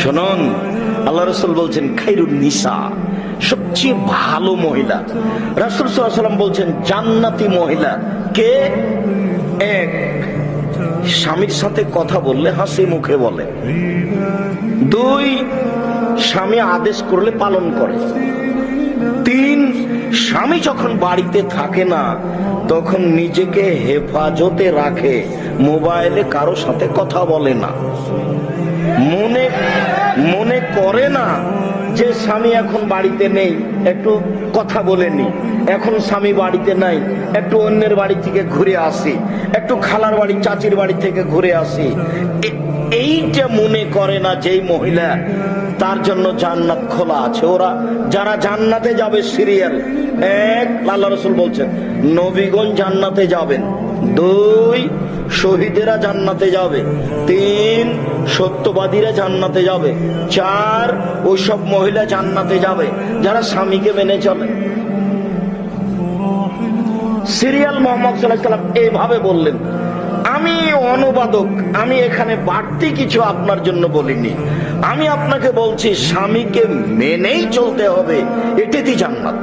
শুনুন, আল্লাহ রাসূল বলছেন খায়রুন নিসা, সবচেয়ে ভালো মহিলা। রাসূল সাল্লাল্লাহু আলাইহি ওয়াসাল্লাম বলছেন জান্নাতি মহিলা কে? এক, স্বামীর সাথে কথা বললে হাসি মুখে বলে। দুই, স্বামী আদেশ করলে পালন করে। তিন, স্বামী যখন বাড়িতে থাকে না তখন নিজেকে হেফাজতে রাখে, মোবাইলে কারো সাথে কথা বলে না, মনে করে না যে স্বামী এখন বাড়িতে নেই, একটু কথা বলে নি, এখন স্বামী বাড়িতে নাই, একটু অন্যের বাড়ি থেকে ঘুরে আসি, একটু খালার বাড়ি চাচির বাড়ি থেকে ঘুরে আসি। এইটা মনে করে না যেই মহিলা, তার জন্য জান্নাত খোলা আছে। ওরা যারা জান্নাতে যাবে সিরিয়াল এক, আল্লাহ রাসূল বলছেন নবীগণ জান্নাতে যাবেন। দুই, শহীদেরা জান্নাতে যাবে। তিন, সত্যবাদীরা জান্নাতে যাবে। চার, ওইসব মহিলা জান্নাতে যাবে যারা স্বামীকে মেনে চলে। সিরিয়াল মোহাম্মদ সাল্লাল্লাহু আলাইহি ওয়াসাল্লাম এইভাবে বললেন। আমি অনুবাদক, আমি এখানে বাড়তি কিছু আপনার জন্য বলিনি। আমি আপনাকে বলছি স্বামীকে মেনেই চলতে হবে, এটাই জান্নাত।